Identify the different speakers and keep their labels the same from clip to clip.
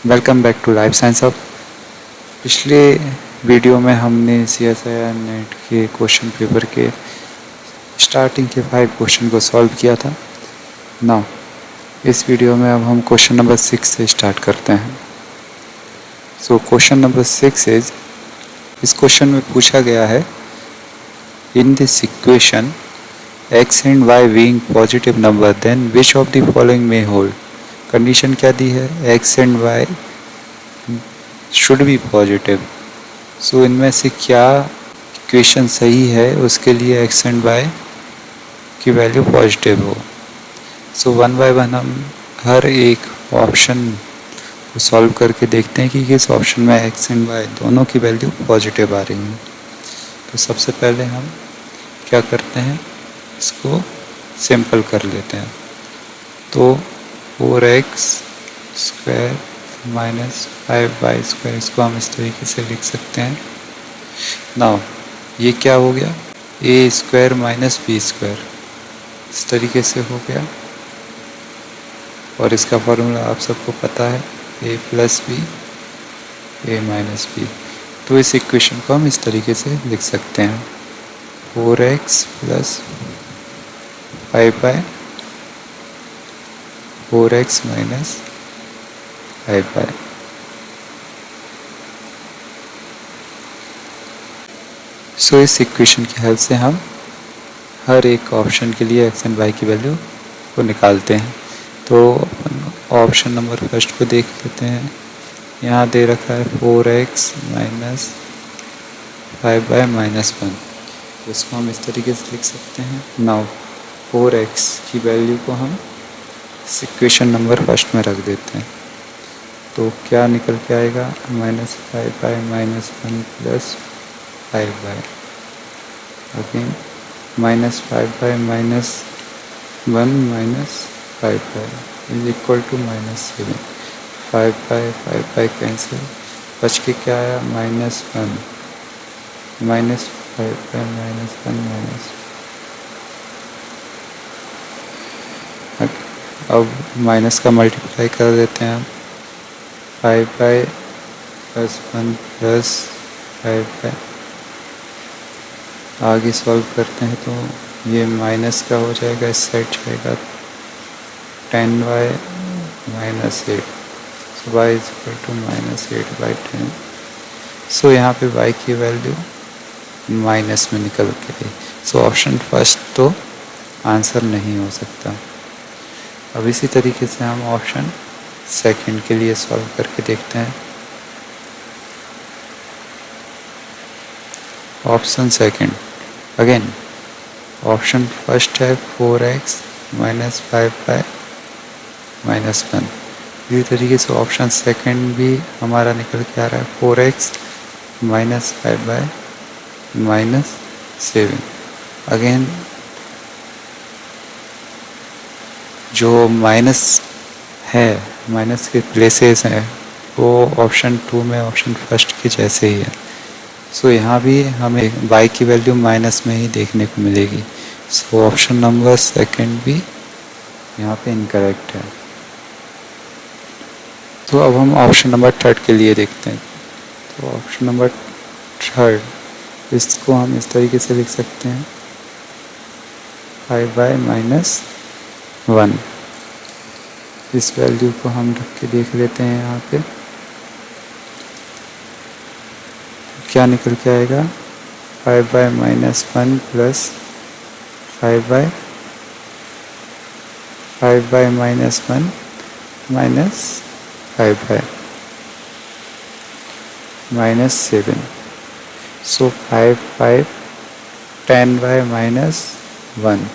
Speaker 1: Welcome back to life science hub. पिछले video में हमने CSIR नेट के क्वेश्चन पेपर के स्टार्टिंग के 5 क्वेश्चन को सॉल्व किया था। नाउ इस वीडियो में अब हम क्वेश्चन नंबर 6 से स्टार्ट करते हैं। सो क्वेश्चन नंबर 6 इज, इस क्वेश्चन में पूछा गया है, in this equation x and y being positive number then which of the following may hold. Condition क्या दी है, x and y should be positive. So इनमें से क्या इक्वेशन सही है उसके लिए x एंड y की वैल्यू पॉजिटिव हो। सो वन बाय वन हम हर एक ऑप्शन को सॉल्व करके देखते हैं कि किस ऑप्शन में x एंड y दोनों की वैल्यू पॉजिटिव आ रही है। तो सबसे पहले हम क्या करते हैं, इसको सिंपल कर लेते हैं। तो 4x square minus 5y square, इसको हम इस तरीके से लिख सकते हैं। नाउ ये क्या हो गया, a square minus b square, इस तरीके से हो गया। और इसका फॉर्मूला आप सबको पता है, a plus B a minus B. तो इस इक्वेशन को हम इस तरीके से लिख सकते हैं, 4x plus 5y 4x minus 5y। सो इस इक्वेशन की हेल्प से हम हर एक ऑप्शन के लिए x एंड y की वैल्यू को निकालते हैं। तो ऑप्शन नंबर फर्स्ट को देख लेते हैं। यहाँ दे रखा है 4x माइनस 5y माइनस 1, तो इसको हम इस तरीके से लिख सकते हैं। नाउ 4x की वैल्यू को हम इस इक्वेशन नंबर फर्स्ट में रख देते हैं। तो क्या निकल के आएगा, minus 5y minus 1 plus 5y, again minus 5y minus 1 minus 5y is equal to minus 7। 5y cancel, बच के क्या आया, minus 1 minus 5y minus 1 minus. अब माइनस का मल्टीप्लाई कर देते हैं हम, 5y प्लस 1 प्लस 5y। आगे सॉल्व करते हैं तो ये माइनस का हो जाएगा, इस साइड जाएगा 10y minus 8, so y is equal to minus 8/10। So यहाँ पे y की वैल्यू माइनस में निकल के गई। सो ऑप्शन फर्स्ट तो आंसर नहीं हो सकता। अब इसी तरीके से हम ऑप्शन सेकंड के लिए सॉल्व करके देखते हैं। Option second, again option first है 4x माइनस 5y माइनस 1। इसी तरीके से ऑप्शन सेकंड भी हमारा निकल के आ रहा है, 4x minus 5y minus 7। Again जो माइनस है, माइनस के प्लेसेस हैं, वो ऑप्शन 2 में ऑप्शन फर्स्ट के जैसे ही है। सो यहाँ भी हमें y की वैल्यू माइनस में ही देखने को मिलेगी। सो ऑप्शन नंबर सेकंड भी यहाँ पे इनकरेक्ट है। तो अब हम ऑप्शन नंबर थर्ड के लिए देखते हैं। तो ऑप्शन नंबर थर्ड, इसको हम इस तरीके से लिख सकते हैं, 5y माइनस 1। इस वैल्यू को हम रख के देख लेते हैं। यहाँ पे क्या निकल के आएगा, 5y minus 1 plus 5y minus 1 minus 5y minus 7। So 5 10y minus 1,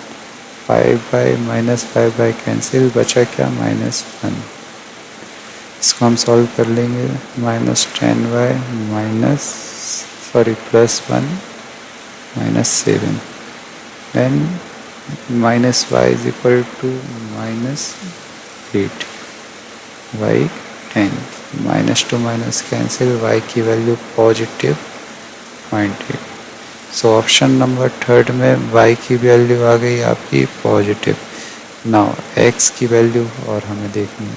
Speaker 1: 5y minus 5y cancel, बचा क्या, माइनस 1। इसको हम सॉल्व कर लेंगे, minus 10y minus plus 1 minus 7 and minus y is equal to minus 8 y 10, minus to minus cancel, y की value positive 0.8। So option number third में y की value आ गई आपकी पॉजिटिव। नाउ x की वैल्यू और हमें देखनी है।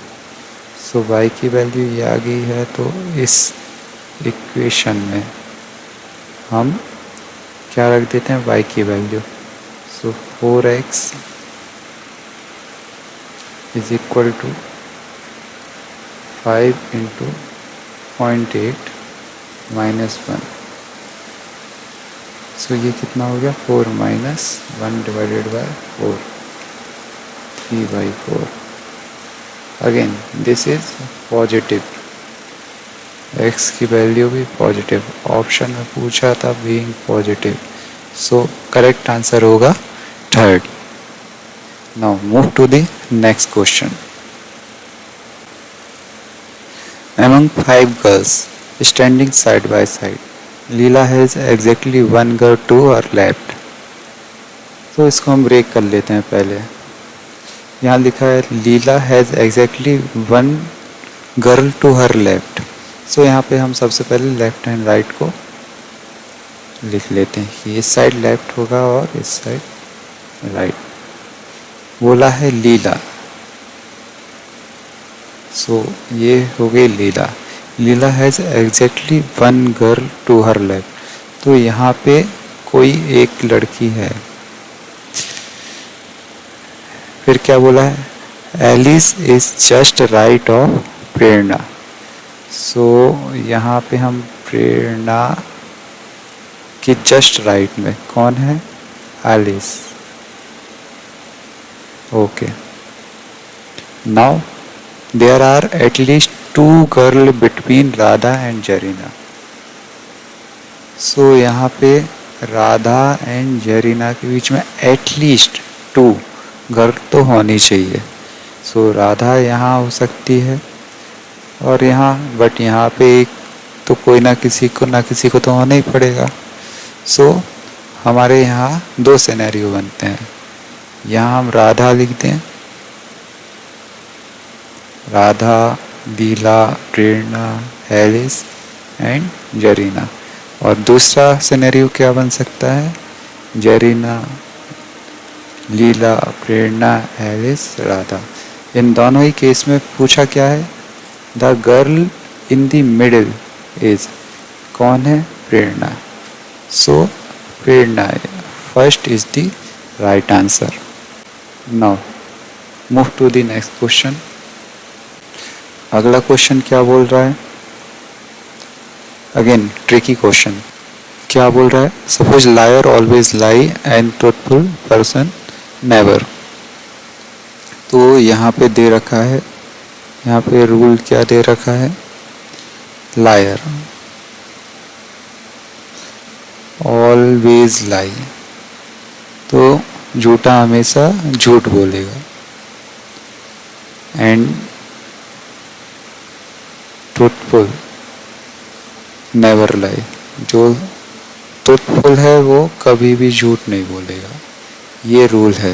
Speaker 1: सो y की वैल्यू ये आ गई है, तो इस इक्वेशन में हम क्या रख देते हैं, y की value. So 4x is equal to 5 into 0.8 minus 1। So ये कितना हो गया, 4 minus 1 divided by 4, 3/4। Again this is positive, x की वैल्यू भी पॉजिटिव, ऑप्शन में पूछा था being positive, so correct answer होगा third. Now move to the next question. Among 5 girls standing side by side, Leela has exactly one girl to her left। तो इसको हम break कर लेते हैं पहले। यहाँ लिखा है Leela has exactly one girl to her left. So यहाँ पे हम सबसे पहले लेफ्ट एंड राइट को लिख लेते हैं कि इस साइड लेफ्ट होगा और इस साइड राइट। बोला है लीला, सो ये हो गई Leela. Leela has exactly one girl to her left, तो यहाँ पे कोई एक लड़की है। फिर क्या बोला है, Alice is just right of Prerna. So यहाँ पे हम प्रेरणा के जस्ट राइट में कौन है, Alice. Okay, now there are at least 2 girl between Radha and Zarina. So यहाँ पे राधा एंड जरीना के बीच में एटलीस्ट 2 गर्ल तो होनी चाहिए। सो राधा यहाँ हो सकती है और यहाँ, बट यहाँ पे एक तो कोई ना किसी को तो होना ही पड़ेगा। सो हमारे यहाँ 2 सिनेरियो बनते हैं। यहाँ हम राधा लिख दें, राधा, लीला, प्रेरणा, एलिस एंड जरीना। और दूसरा सिनेरियो क्या बन सकता है, जरीना, लीला, प्रेरणा, एलिस, राधा। इन दोनों ही केस में पूछा क्या है, the girl in the middle is, कौन है, Prerna. So Prerna first is the right answer. Now move to the next question. अगला क्वेश्चन क्या बोल रहा है, अगेन ट्रिकी क्वेश्चन। क्या बोल रहा है, suppose liar always lie and truthful person never. तो यहाँ पे दे रखा है, यहाँ पे रूल क्या दे रखा है, लायर ऑलवेज लाई, तो झूठा हमेशा झूठ बोलेगा। एंड ट्रूथफुल नेवर लाई, जो ट्रूथफुल है वो कभी भी झूठ नहीं बोलेगा। ये रूल है,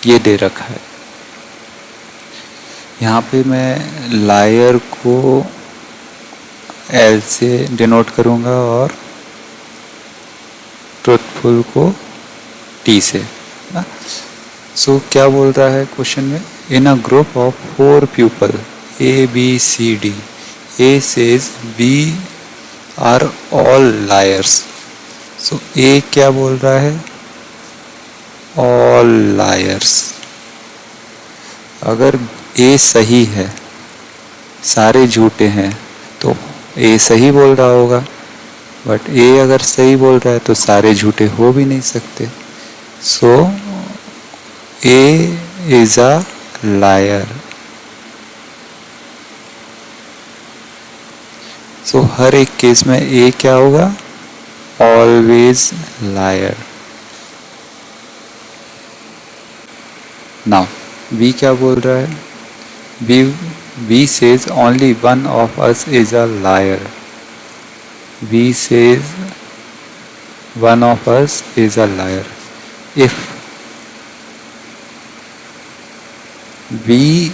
Speaker 1: ये दे रखा है। यहाँ पे मैं लायर को एल से डिनोट करूँगा और ट्रूथफुल को टी से। सो क्या बोल रहा है क्वेश्चन में, in a group of 4 people A B C D, A says B are all liars. So A क्या बोल रहा है, ऑल लायर्स। अगर ए सही है, सारे झूठे हैं, तो ए सही बोल रहा होगा। बट ए अगर सही बोल रहा है तो सारे झूठे हो भी नहीं सकते। सो ए इज अ लायर। सो हर एक केस में ए क्या होगा, ऑलवेज लायर। नाउ बी क्या बोल रहा है, B says only one of us is a liar. B says one of us is a liar. If B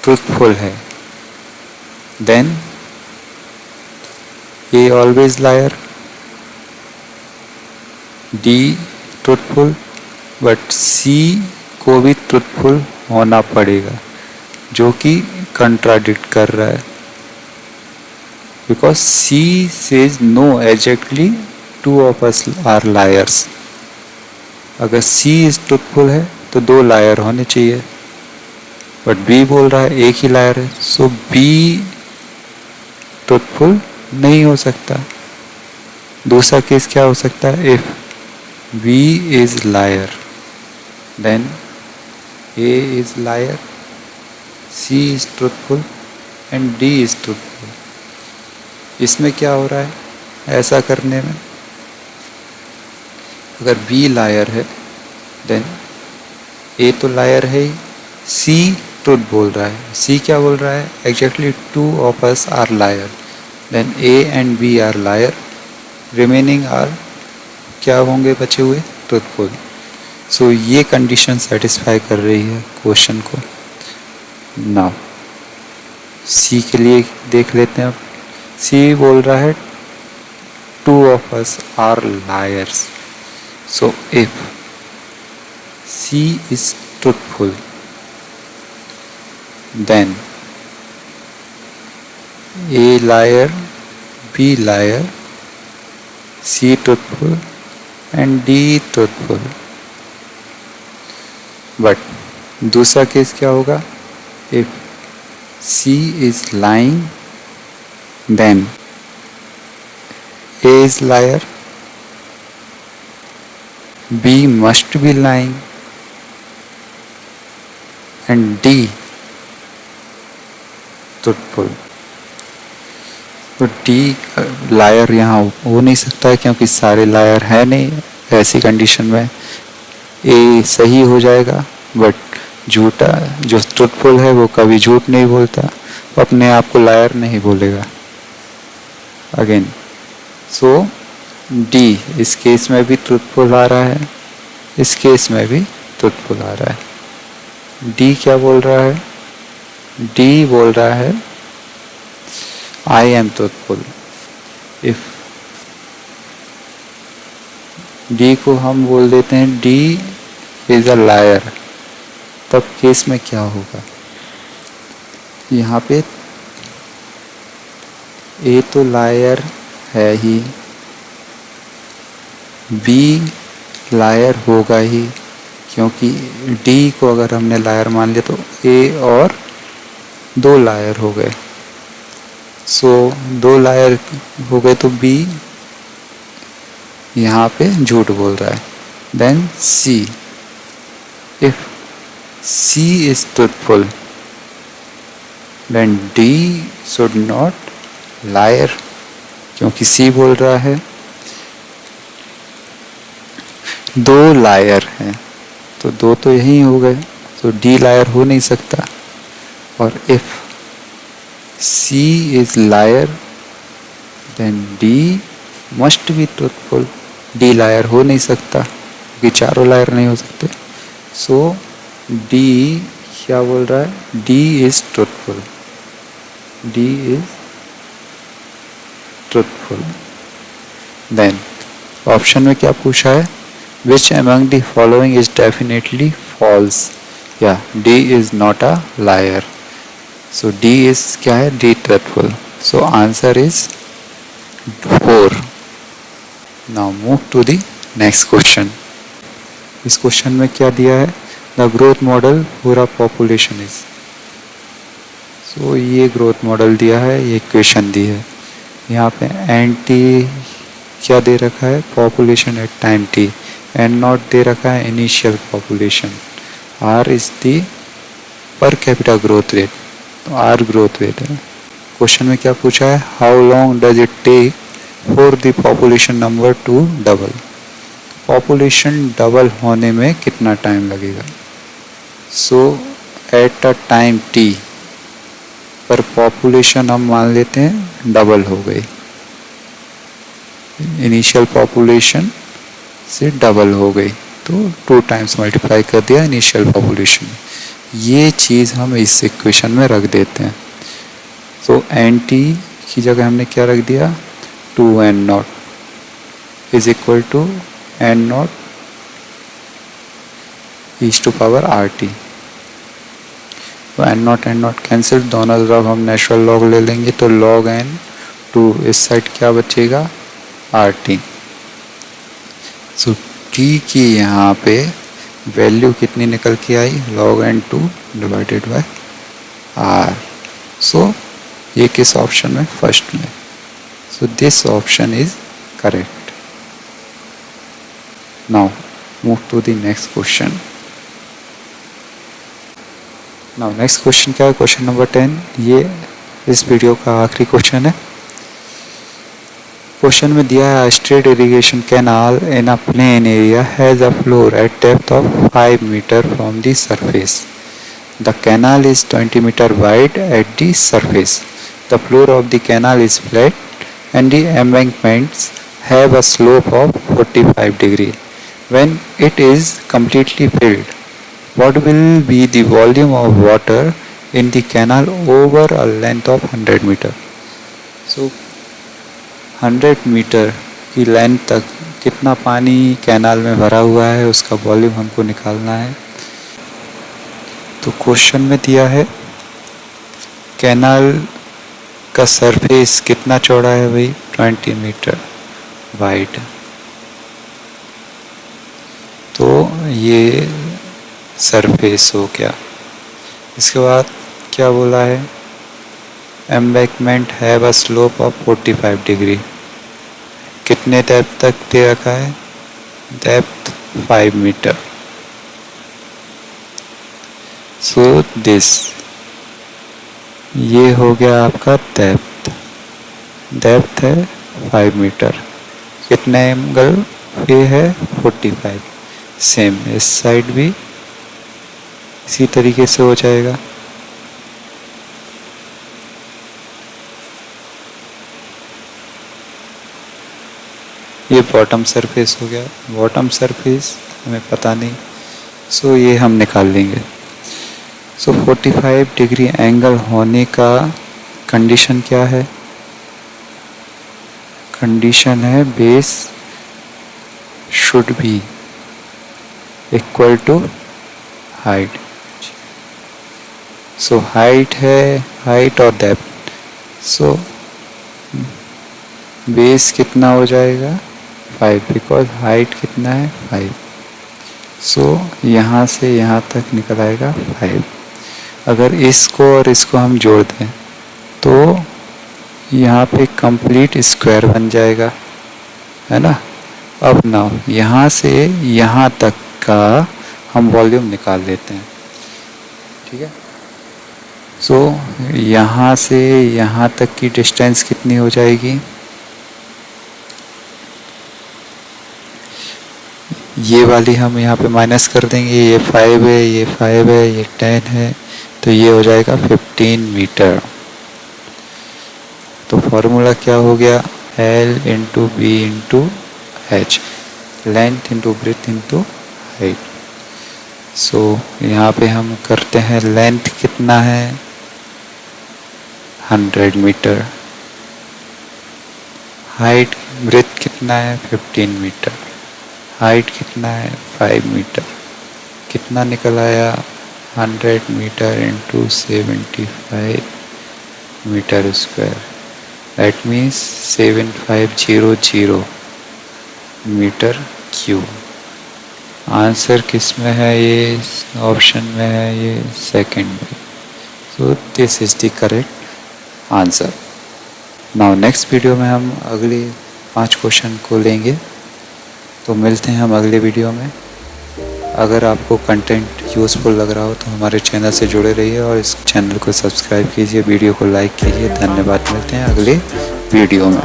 Speaker 1: truthful है, then A always liar, D truthful, but C को भी truthful होना पड़ेगा। जो कि कंट्राडिक्ट कर रहा है, because C says no exactly two of us are liars. अगर सी इज ट्रुथफुल है तो दो लायर होने चाहिए, बट बी बोल रहा है एक ही लायर है, सो बी ट्रुथफुल नहीं हो सकता। दूसरा केस क्या हो सकता है, if B is liar then A is liar, C is truthful and D is truthful. इसमें क्या हो रहा है ऐसा करने में, अगर बी लायर है देन ए तो लायर है ही, सी ट्रुथ बोल रहा है। सी क्या बोल रहा है, exactly two of us are liar, then A and B are liar, remaining are क्या होंगे बचे हुए, ट्रुथफुल। सो ये कंडीशन सेटिस्फाई कर रही है क्वेश्चन को। नाउ सी के लिए देख लेते हैं। अब सी बोल रहा है two of us are liars, so if C is truthful then A liar, B liar, C truthful and D truthful। but दूसरा केस क्या होगा, if C is lying then A is liar, B must be lying and D truthful. तो D lawyer यहाँ हो नहीं सकता है क्योंकि सारे लायर है नहीं। ऐसी कंडीशन में ए सही हो जाएगा, बट झूठा जो ट्रुथफुल है वो कभी झूठ नहीं बोलता, वो अपने आप को लायर नहीं बोलेगा। अगेन सो डी इस केस में भी ट्रुथफुल आ रहा है, इस केस में भी ट्रुथफुल आ रहा है। डी क्या बोल रहा है, डी बोल रहा है I am truthful. If D को हम बोल देते हैं डी इज अ लायर, तब केस में क्या होगा, यहाँ पे ए तो लायर है ही, बी लायर होगा ही, क्योंकि डी को अगर हमने लायर मान लिया तो ए और दो लायर हो गए। सो दो लायर हो गए तो बी यहाँ पे झूठ बोल रहा है। Then C, if C is truthful then D should not liar, क्योंकि सी बोल रहा है दो लायर हैं, तो दो तो यही हो गए, तो डी लायर हो नहीं सकता। और if C is liar then D must be truthful, D liar हो नहीं सकता क्योंकि चारों लायर नहीं हो सकते। सो D क्या बोल रहा है, D is truthful, D is truthful। then option में क्या पूछा है, which among the following is definitely false, या D is not a liar। So D is क्या है, D truthful। So answer is 4। Now move to the next question। इस question में क्या दिया है, the growth model for a population is। So ये growth model दिया है, ये इक्वेशन दी है। यहाँ पे NT क्या दे रखा है, population at time T, N0 दे रखा है initial population, R is the per capita growth rate, तो R ग्रोथ रेट है। क्वेश्चन में क्या पूछा है, how long does it take for the population number to double, population double होने में कितना टाइम लगेगा। So at a time T पर पॉपुलेशन हम मान लेते हैं डबल हो गई, इनिशियल पॉपुलेशन से डबल हो गई, तो 2 टाइम्स मल्टीप्लाई कर दिया इनिशियल पॉपुलेशन। ये चीज़ हम इस इक्वेशन में रख देते हैं। तो NT की जगह हमने क्या रख दिया, 2N0 is equal to N0 is to power RT। तो एन नॉट कैंसिल, दोनों तरफ हम नेचुरल लॉग ले लेंगे तो log n टू इस साइड क्या बचेगा RT। सो T की यहाँ पे वैल्यू कितनी निकल के आई log n2 divided by R। So ये किस ऑप्शन में, फर्स्ट में। So this option is correct. Now move to the next question. Now next question क्या है, क्वेश्चन नंबर 10। ये इस वीडियो का आखिरी क्वेश्चन है। क्वेश्चन में दिया है straight irrigation canal in a plain area has a floor at depth of 5 metre from the surface. The canal is 20 metre wide at the surface. The floor of the canal is flat and the embankments have a slope of 45 degree. When it is completely filled, what will be the volume of water in the canal over a length of 100 meter? So 100 metre की length तक कितना पानी canal में भरा हुआ है उसका volume हमको निकालना है। तो क्वेश्चन में दिया है कैनाल का सरफेस कितना चौड़ा है भाई 20 मीटर वाइड। तो ये सरफेस हो गया। इसके बाद क्या बोला है, embankment have a slope of 45 degree. कितने डेप्थ तक दे रखा है, डेप्थ 5 मीटर। सो दिस ये हो गया आपका डेप्थ, डेप्थ है 5 मीटर। कितने एंगल पे है 45। सेम इस साइड भी इसी तरीके से हो जाएगा। ये बॉटम सरफेस हो गया, बॉटम सरफेस हमें पता नहीं, सो ये हम निकाल लेंगे। सो 45 डिग्री एंगल होने का कंडीशन क्या है, कंडीशन है base should be equal to height. So height है, हाइट और डेप्थ। सो बेस कितना हो जाएगा 5, बिकॉज हाइट कितना है 5। सो यहाँ से यहाँ तक निकल आएगा 5। अगर इसको और इसको हम जोड़ दें तो यहाँ पे कंप्लीट स्क्वायर बन जाएगा, है ना। अब ना यहाँ से यहाँ तक का हम वॉल्यूम निकाल लेते हैं, ठीक है। सो यहाँ से यहाँ तक की डिस्टेंस कितनी हो जाएगी, ये वाली हम यहाँ पे माइनस कर देंगे। ये 5 है, ये 5 है, ये 10 है, तो ये हो जाएगा 15 मीटर। तो फॉर्मूला क्या हो गया, L into B into H, length into breadth into height. So यहाँ पे हम करते हैं लेंथ कितना है 100 मीटर, हाइट ब्रेथ कितना है 15 मीटर, हाइट कितना है 5 मीटर। कितना निकल आया 100 metre into 75 metre square, that means 7500 metre cube. Answer किस में है, ये ऑप्शन में है, ये सेकंड में। So this is the correct answer. Now next video में हम अगले 5 क्वेश्चन को लेंगे। तो मिलते हैं हम अगले वीडियो में। अगर आपको कंटेंट यूज़फुल लग रहा हो तो हमारे चैनल से जुड़े रहिए और इस चैनल को सब्सक्राइब कीजिए, वीडियो को लाइक कीजिए। धन्यवाद, मिलते हैं अगले वीडियो में।